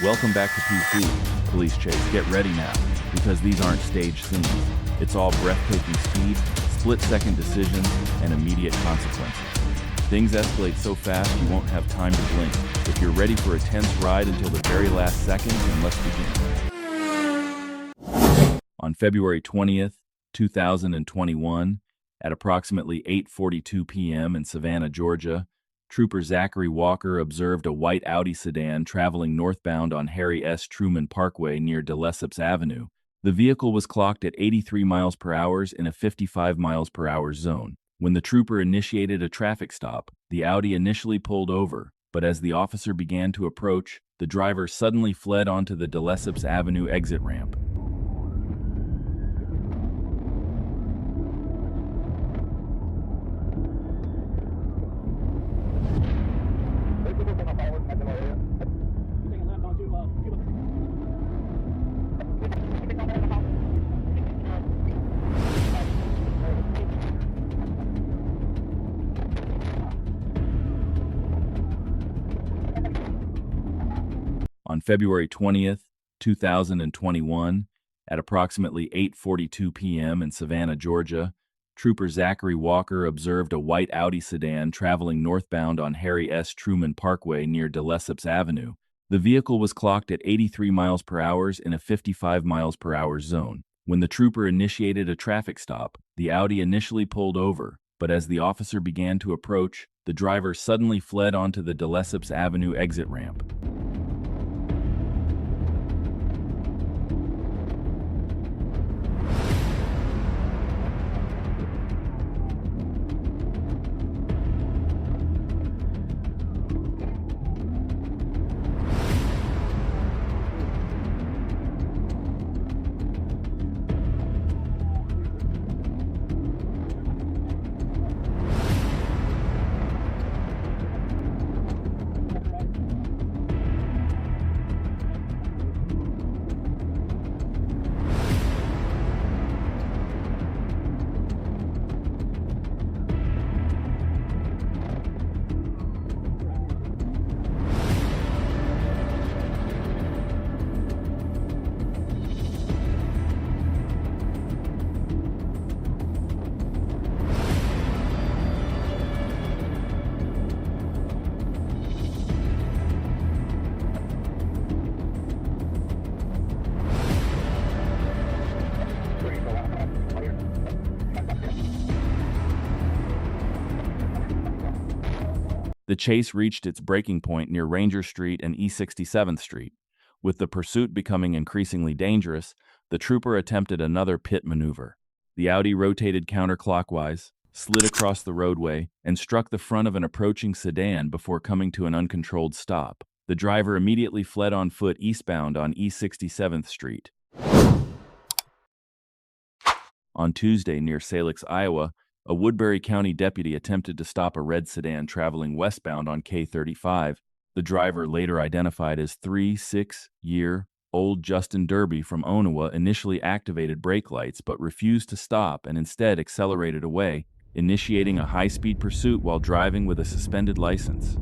Welcome back to PC, Police Chase. Get ready now, because these aren't staged scenes. It's all breathtaking speed, split-second decisions, and immediate consequences. Things escalate so fast you won't have time to blink. If you're ready for a tense ride until the very last second, then let's begin. On February 20th, 2021, at approximately 8:42 p.m. in Savannah, Georgia, Trooper Zachary Walker observed a white Audi sedan traveling northbound on Harry S. Truman Parkway near De Lesseps Avenue. The vehicle was clocked at 83 miles per hour in a 55 miles per hour zone. When the trooper initiated a traffic stop, the Audi initially pulled over, but as the officer began to approach, the driver suddenly fled onto the De Lesseps Avenue exit ramp. On February 20th, 2021, at approximately 8:42 p.m. in Savannah, Georgia, Trooper Zachary Walker observed a white Audi sedan traveling northbound on Harry S. Truman Parkway near De Lesseps Avenue. The vehicle was clocked at 83 miles per hour in a 55 miles per hour zone. When the trooper initiated a traffic stop, the Audi initially pulled over, but as the officer began to approach, the driver suddenly fled onto the De Lesseps Avenue exit ramp. The chase reached its breaking point near Ranger Street and East 67th Street. With the pursuit becoming increasingly dangerous, the trooper attempted another pit maneuver. The Audi rotated counterclockwise, slid across the roadway, and struck the front of an approaching sedan before coming to an uncontrolled stop. The driver immediately fled on foot eastbound on East 67th Street. On Tuesday near Salix, Iowa, a Woodbury County deputy attempted to stop a red sedan traveling westbound on K-35. The driver, later identified as 36-year-old Justin Derby from Onawa, initially activated brake lights but refused to stop and instead accelerated away, initiating a high-speed pursuit while driving with a suspended license.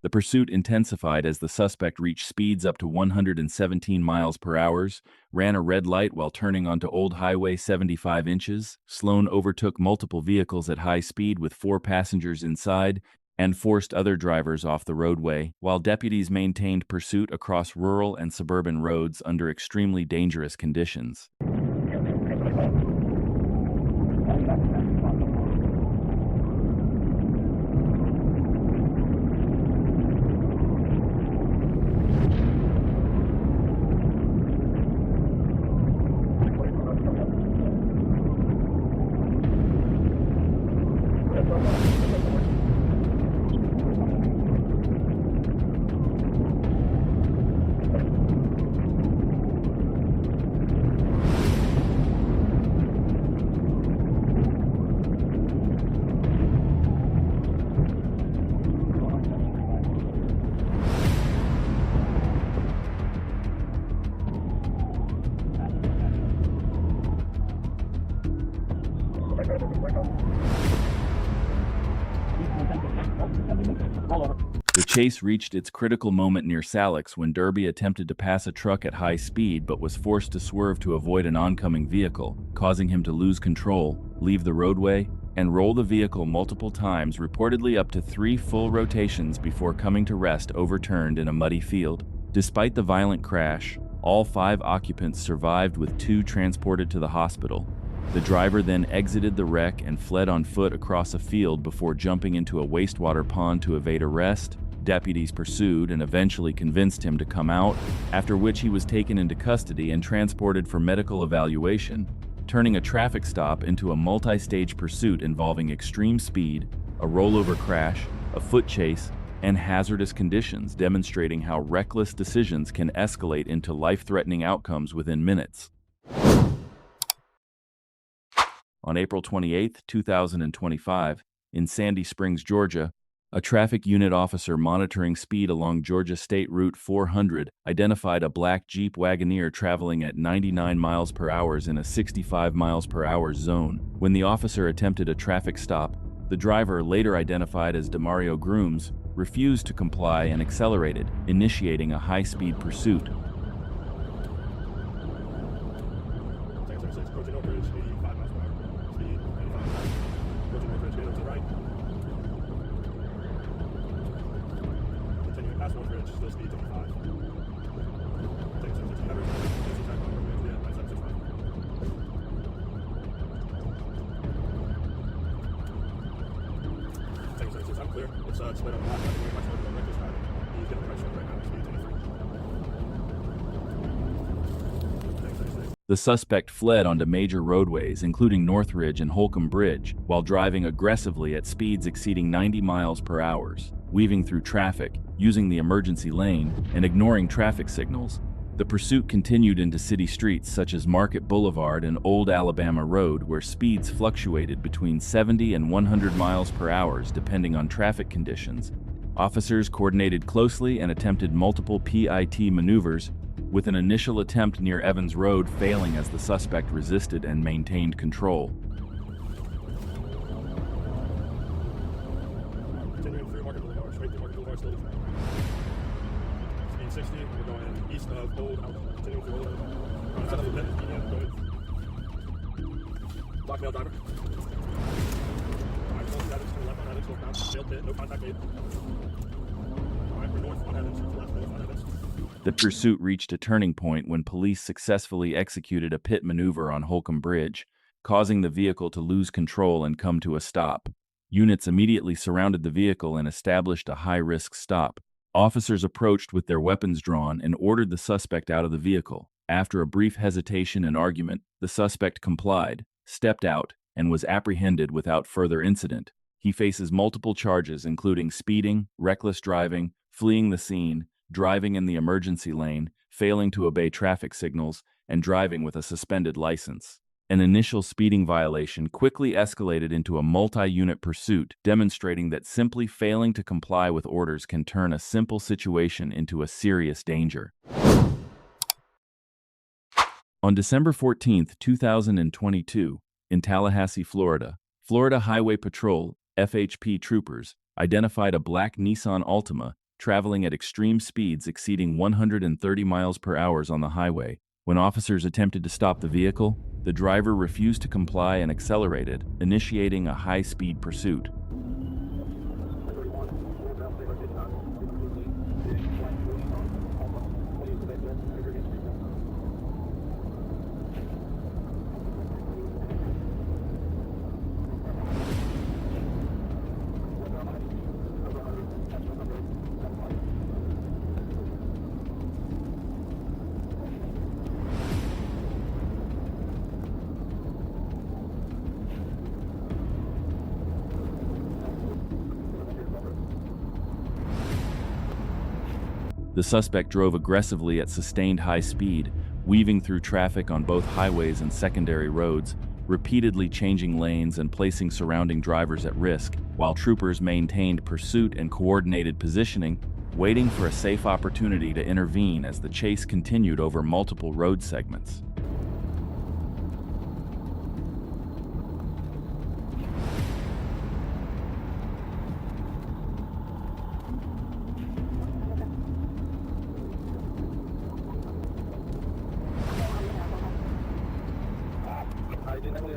The pursuit intensified as the suspect reached speeds up to 117 miles per hour, ran a red light while turning onto Old Highway 75 inches. Sloan overtook multiple vehicles at high speed with 4 passengers inside and forced other drivers off the roadway, while deputies maintained pursuit across rural and suburban roads under extremely dangerous conditions. The chase reached its critical moment near Salix when Derby attempted to pass a truck at high speed but was forced to swerve to avoid an oncoming vehicle, causing him to lose control, leave the roadway, and roll the vehicle multiple times, reportedly up to 3 full rotations before coming to rest overturned in a muddy field. Despite the violent crash, all 5 occupants survived, with 2 transported to the hospital. The driver then exited the wreck and fled on foot across a field before jumping into a wastewater pond to evade arrest. Deputies pursued and eventually convinced him to come out, after which he was taken into custody and transported for medical evaluation, turning a traffic stop into a multi-stage pursuit involving extreme speed, a rollover crash, a foot chase, and hazardous conditions, demonstrating how reckless decisions can escalate into life-threatening outcomes within minutes. On April 28, 2025, in Sandy Springs, Georgia, a traffic unit officer monitoring speed along Georgia State Route 400 identified a black Jeep Wagoneer traveling at 99 miles per hour in a 65 miles per hour zone. When the officer attempted a traffic stop, the driver, later identified as Demario Grooms, refused to comply and accelerated, initiating a high-speed pursuit. The suspect fled onto major roadways, including Northridge and Holcomb Bridge, while driving aggressively at speeds exceeding 90 miles per hour, weaving through traffic, using the emergency lane, and ignoring traffic signals. The pursuit continued into city streets such as Market Boulevard and Old Alabama Road, where speeds fluctuated between 70 and 100 miles per hour depending on traffic conditions. Officers coordinated closely and attempted multiple PIT maneuvers, with an initial attempt near Evans Road failing as the suspect resisted and maintained control. Continuing through Market Boulevard, straight through Market Boulevard, slowly. Speed 60, we're going east of Old Alabama. Continuing through Old Alabama. Blackmail driver. Alright, close to Evans, to the left on Evans, northbound, failed pit, no contact made. Alright, we're north on Evans, to the left, north on Evans. The pursuit reached a turning point when police successfully executed a pit maneuver on Holcomb Bridge, causing the vehicle to lose control and come to a stop. Units immediately surrounded the vehicle and established a high-risk stop. Officers approached with their weapons drawn and ordered the suspect out of the vehicle. After a brief hesitation and argument, the suspect complied, stepped out, and was apprehended without further incident. He faces multiple charges including speeding, reckless driving, fleeing the scene, driving in the emergency lane, failing to obey traffic signals, and driving with a suspended license. An initial speeding violation quickly escalated into a multi-unit pursuit, demonstrating that simply failing to comply with orders can turn a simple situation into a serious danger. On December 14, 2022, in Tallahassee, Florida, Florida Highway Patrol, FHP troopers, identified a black Nissan Altima traveling at extreme speeds exceeding 130 miles per hour on the highway. When officers attempted to stop the vehicle, the driver refused to comply and accelerated, initiating a high-speed pursuit. The suspect drove aggressively at sustained high speed, weaving through traffic on both highways and secondary roads, repeatedly changing lanes and placing surrounding drivers at risk, while troopers maintained pursuit and coordinated positioning, waiting for a safe opportunity to intervene as the chase continued over multiple road segments.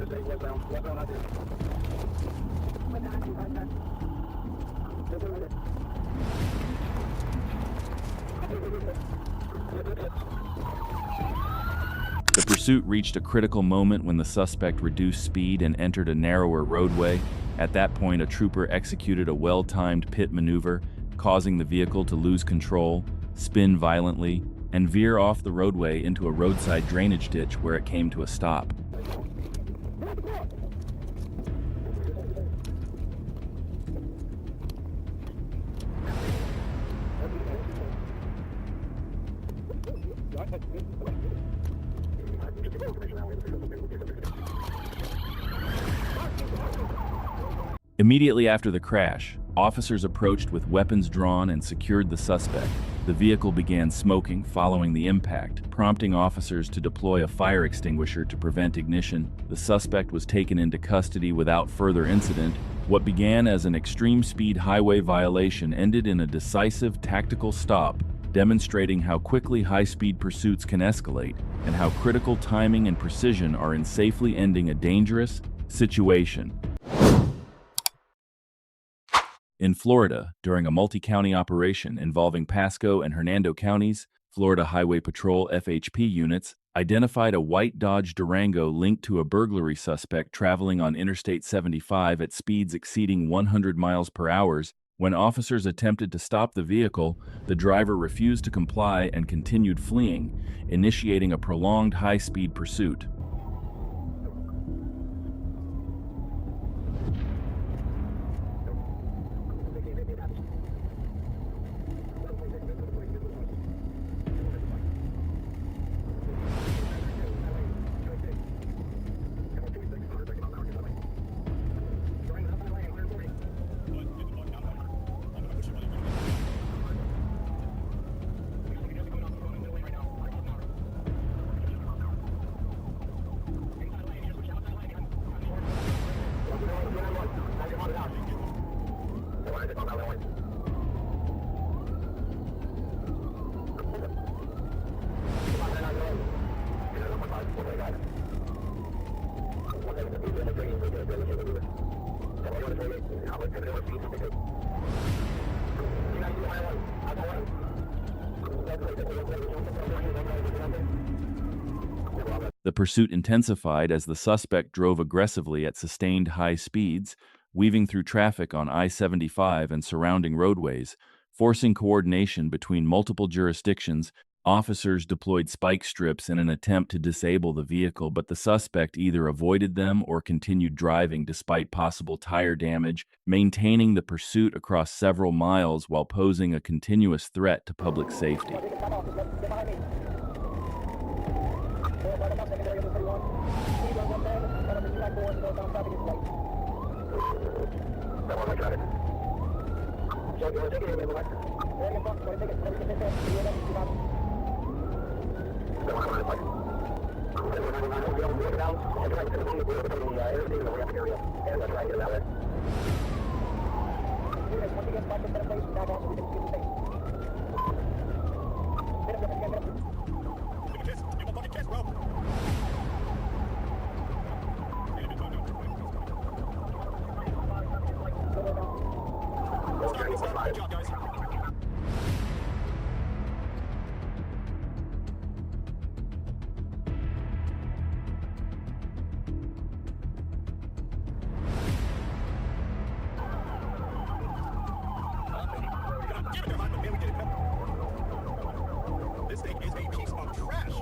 The pursuit reached a critical moment when the suspect reduced speed and entered a narrower roadway. At that point, a trooper executed a well-timed pit maneuver, causing the vehicle to lose control, spin violently, and veer off the roadway into a roadside drainage ditch where it came to a stop. Immediately after the crash, officers approached with weapons drawn and secured the suspect. The vehicle began smoking following the impact, prompting officers to deploy a fire extinguisher to prevent ignition. The suspect was taken into custody without further incident. What began as an extreme speed highway violation ended in a decisive tactical stop, demonstrating how quickly high-speed pursuits can escalate and how critical timing and precision are in safely ending a dangerous situation. In Florida, during a multi-county operation involving Pasco and Hernando counties, Florida Highway Patrol FHP units identified a white Dodge Durango linked to a burglary suspect traveling on Interstate 75 at speeds exceeding 100 miles per hour. When officers attempted to stop the vehicle, the driver refused to comply and continued fleeing, initiating a prolonged high-speed pursuit. The pursuit intensified as the suspect drove aggressively at sustained high speeds, weaving through traffic on I-75 and surrounding roadways, forcing coordination between multiple jurisdictions. Officers deployed spike strips in an attempt to disable the vehicle, but the suspect either avoided them or continued driving despite possible tire damage, maintaining the pursuit across several miles while posing a continuous threat to public safety. This thing is a piece of trash.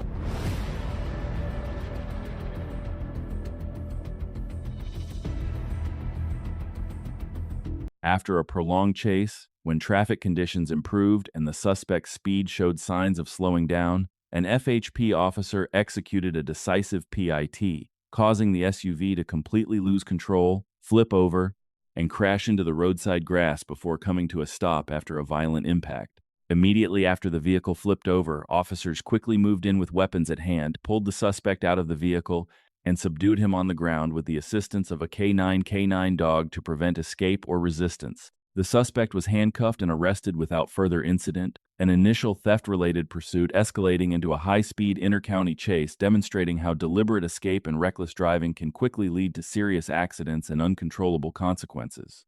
After a prolonged chase, when traffic conditions improved and the suspect's speed showed signs of slowing down, an FHP officer executed a decisive PIT, causing the SUV to completely lose control, flip over, and crash into the roadside grass before coming to a stop after a violent impact. Immediately after the vehicle flipped over, officers quickly moved in with weapons at hand, pulled the suspect out of the vehicle, and subdued him on the ground with the assistance of a K9 dog to prevent escape or resistance. The suspect was handcuffed and arrested without further incident, an initial theft-related pursuit escalating into a high-speed inter-county chase, demonstrating how deliberate escape and reckless driving can quickly lead to serious accidents and uncontrollable consequences.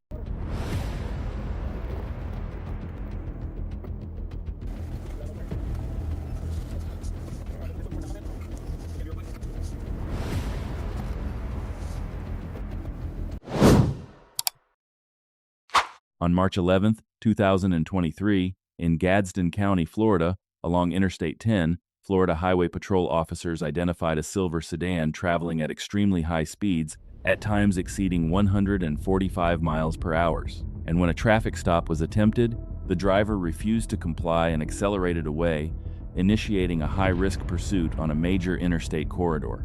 On March 11, 2023, in Gadsden County, Florida, along Interstate 10, Florida Highway Patrol officers identified a silver sedan traveling at extremely high speeds, at times exceeding 145 miles per hour. And when a traffic stop was attempted, the driver refused to comply and accelerated away, initiating a high-risk pursuit on a major interstate corridor.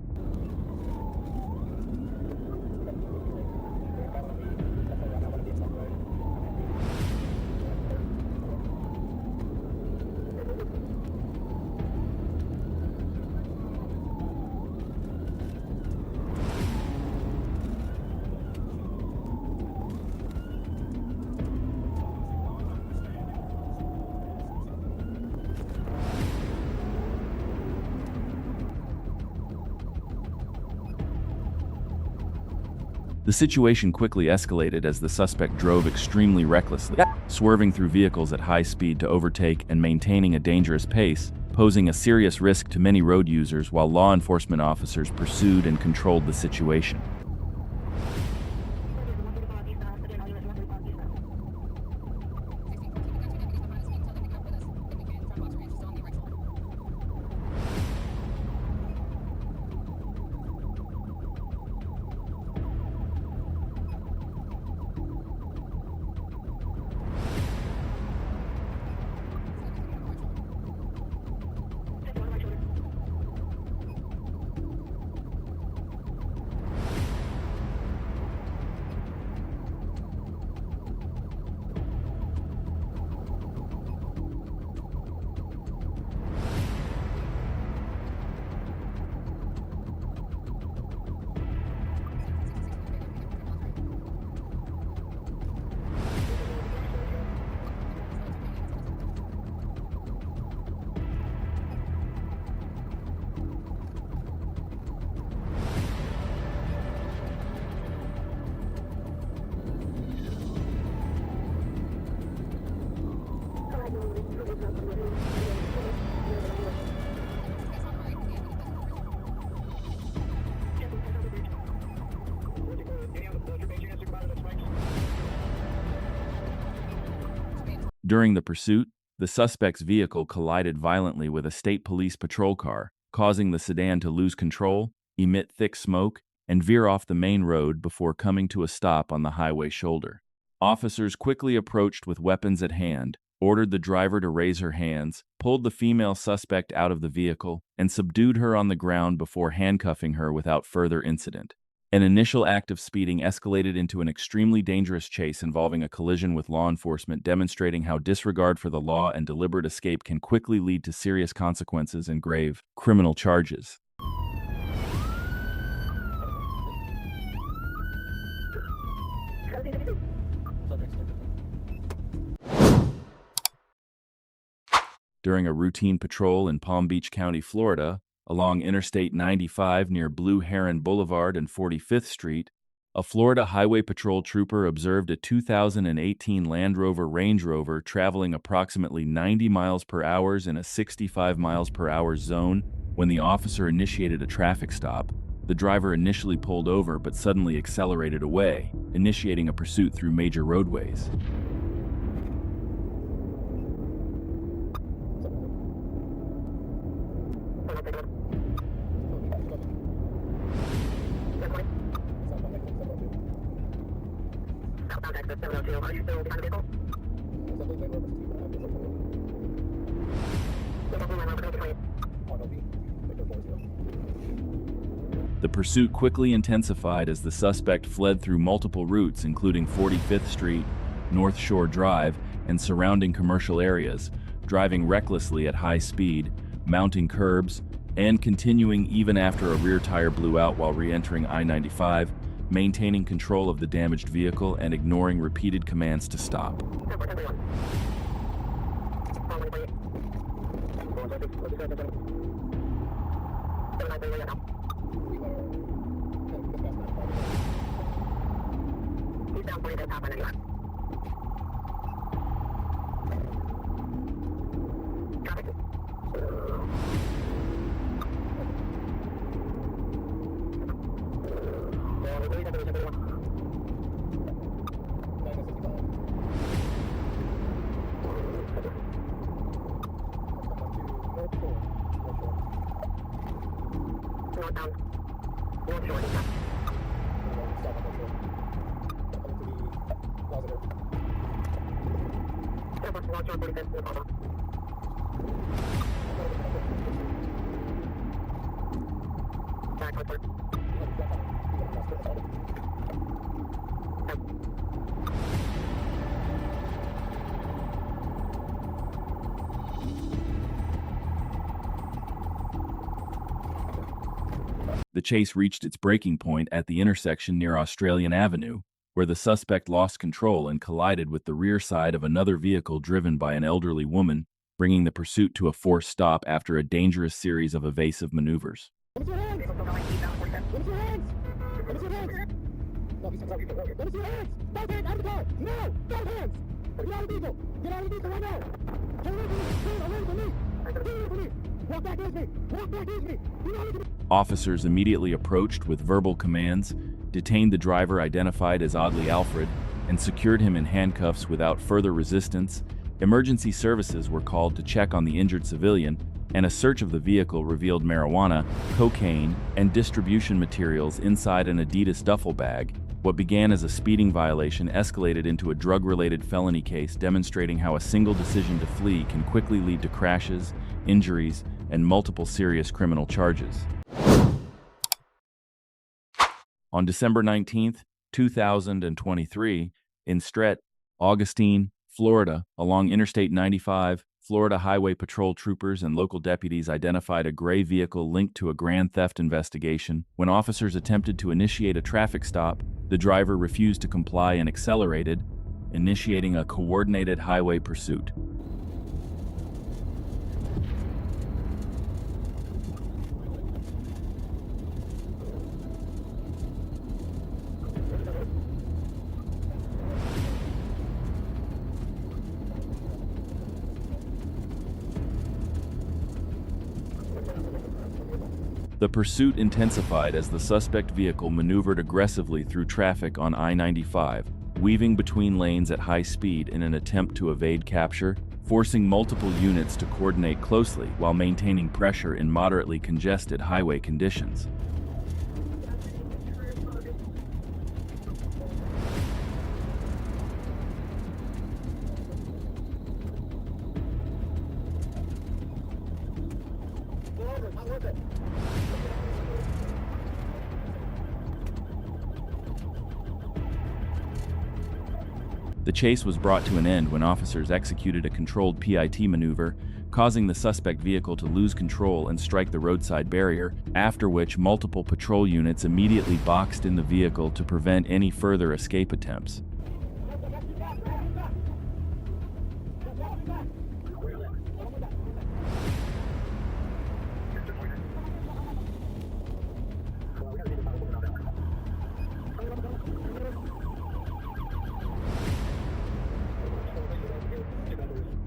The situation quickly escalated as the suspect drove extremely recklessly, swerving through vehicles at high speed to overtake and maintaining a dangerous pace, posing a serious risk to many road users while law enforcement officers pursued and controlled the situation. During the pursuit, the suspect's vehicle collided violently with a state police patrol car, causing the sedan to lose control, emit thick smoke, and veer off the main road before coming to a stop on the highway shoulder. Officers quickly approached with weapons at hand, ordered the driver to raise her hands, pulled the female suspect out of the vehicle, and subdued her on the ground before handcuffing her without further incident. An initial act of speeding escalated into an extremely dangerous chase involving a collision with law enforcement, demonstrating how disregard for the law and deliberate escape can quickly lead to serious consequences and grave criminal charges. During a routine patrol in Palm Beach County, Florida, along Interstate 95 near Blue Heron Boulevard and 45th Street, a Florida Highway Patrol trooper observed a 2018 Land Rover Range Rover traveling approximately 90 miles per hour in a 65 miles per hour zone. When the officer initiated a traffic stop, the driver initially pulled over but suddenly accelerated away, initiating a pursuit through major roadways. The pursuit quickly intensified as the suspect fled through multiple routes, including 45th Street, North Shore Drive, and surrounding commercial areas, driving recklessly at high speed, mounting curbs, and continuing even after a rear tire blew out while re-entering I-95, maintaining control of the damaged vehicle and ignoring repeated commands to stop. The chase reached its breaking point at the intersection near Australian Avenue, where the suspect lost control and collided with the rear side of another vehicle driven by an elderly woman, bringing the pursuit to a forced stop after a dangerous series of evasive maneuvers. Officers immediately approached with verbal commands, detained the driver identified as Audley Alfred, and secured him in handcuffs without further resistance. Emergency services were called to check on the injured civilian, and a search of the vehicle revealed marijuana, cocaine, and distribution materials inside an Adidas duffel bag. What began as a speeding violation escalated into a drug-related felony case, demonstrating how a single decision to flee can quickly lead to crashes, injuries, and multiple serious criminal charges. On December 19, 2023, in Stret, Augustine, Florida, along Interstate 95, Florida Highway Patrol troopers and local deputies identified a gray vehicle linked to a grand theft investigation. When officers attempted to initiate a traffic stop, the driver refused to comply and accelerated, initiating a coordinated highway pursuit. The pursuit intensified as the suspect vehicle maneuvered aggressively through traffic on I-95, weaving between lanes at high speed in an attempt to evade capture, forcing multiple units to coordinate closely while maintaining pressure in moderately congested highway conditions. The chase was brought to an end when officers executed a controlled PIT maneuver, causing the suspect vehicle to lose control and strike the roadside barrier, after which multiple patrol units immediately boxed in the vehicle to prevent any further escape attempts.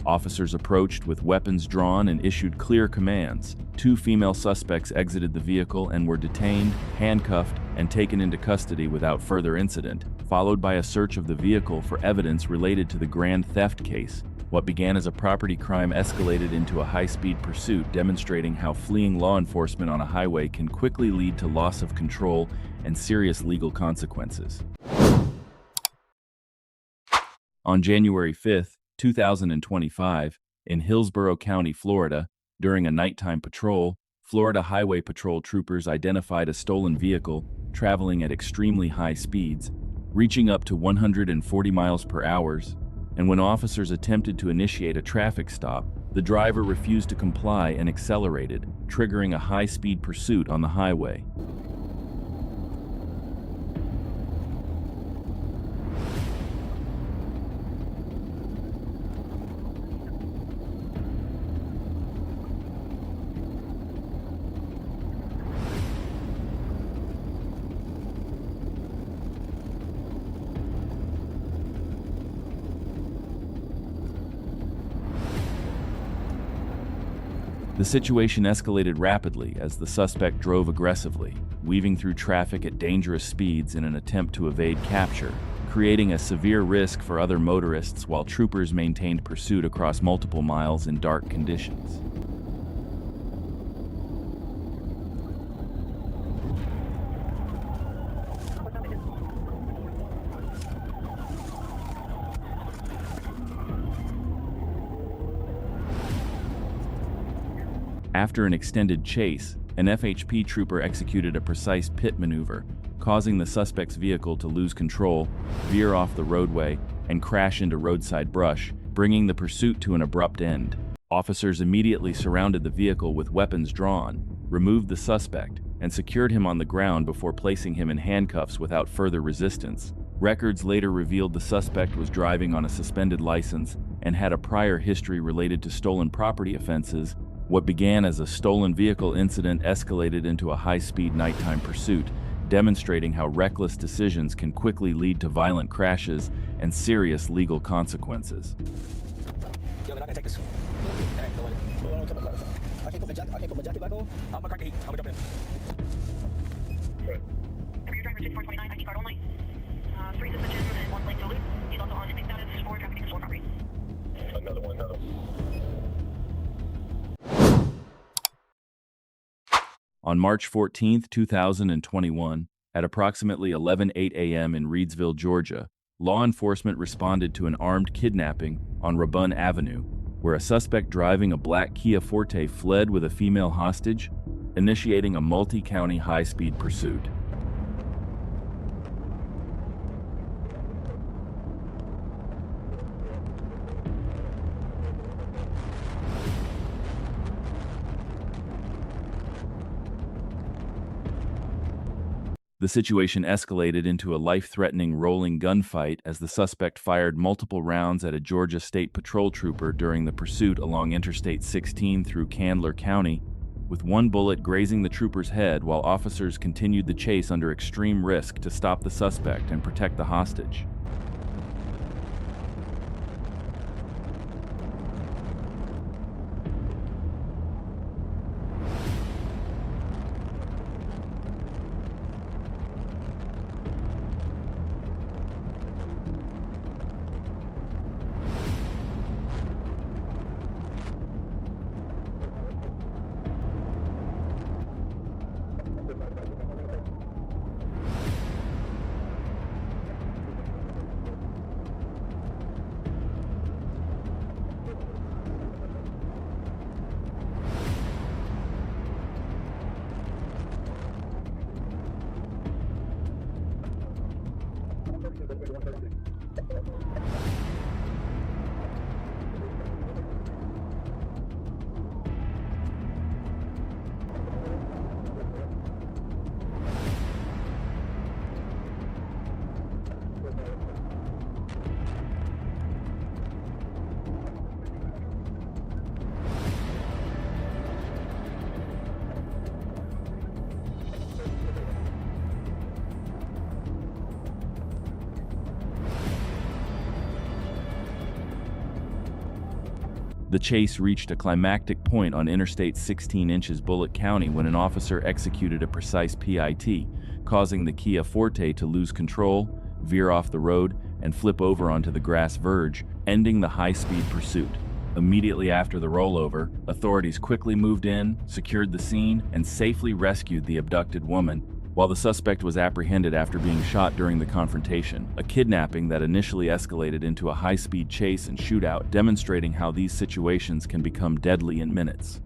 Officers approached with weapons drawn and issued clear commands. 2 female suspects exited the vehicle and were detained, handcuffed, and taken into custody without further incident, followed by a search of the vehicle for evidence related to the grand theft case. What began as a property crime escalated into a high-speed pursuit, demonstrating how fleeing law enforcement on a highway can quickly lead to loss of control and serious legal consequences. On January 5, 2025, in Hillsborough County, Florida, during a nighttime patrol, Florida Highway Patrol troopers identified a stolen vehicle traveling at extremely high speeds, reaching up to 140 miles per hour, and when officers attempted to initiate a traffic stop, the driver refused to comply and accelerated, triggering a high-speed pursuit on the highway. The situation escalated rapidly as the suspect drove aggressively, weaving through traffic at dangerous speeds in an attempt to evade capture, creating a severe risk for other motorists while troopers maintained pursuit across multiple miles in dark conditions. After an extended chase, an FHP trooper executed a precise pit maneuver, causing the suspect's vehicle to lose control, veer off the roadway, and crash into roadside brush, bringing the pursuit to an abrupt end. Officers immediately surrounded the vehicle with weapons drawn, removed the suspect, and secured him on the ground before placing him in handcuffs without further resistance. Records later revealed the suspect was driving on a suspended license and had a prior history related to stolen property offenses. What began as a stolen vehicle incident escalated into a high-speed nighttime pursuit, demonstrating how reckless decisions can quickly lead to violent crashes and serious legal consequences. Yo, man, I can take this. I can't put my jacket back on. I'm gonna crack the heat. I'm gonna jump in. Your driver 6429, ID card only. 3 suspension and 1 lane to loop. He's also on inmate status for trafficking stolen property. Another one. On March 14, 2021, at approximately 11:08 a.m. in Reedsville, Georgia, law enforcement responded to an armed kidnapping on Rabun Avenue, where a suspect driving a black Kia Forte fled with a female hostage, initiating a multi-county high-speed pursuit. The situation escalated into a life-threatening rolling gunfight as the suspect fired multiple rounds at a Georgia State Patrol trooper during the pursuit along Interstate 16 through Candler County, with one bullet grazing the trooper's head while officers continued the chase under extreme risk to stop the suspect and protect the hostage. The chase reached a climactic point on Interstate 16 inches Bullitt County when an officer executed a precise PIT, causing the Kia Forte to lose control, veer off the road, and flip over onto the grass verge, ending the high-speed pursuit. Immediately after the rollover, authorities quickly moved in, secured the scene, and safely rescued the abducted woman, while the suspect was apprehended after being shot during the confrontation, a kidnapping that initially escalated into a high-speed chase and shootout, demonstrating how these situations can become deadly in minutes.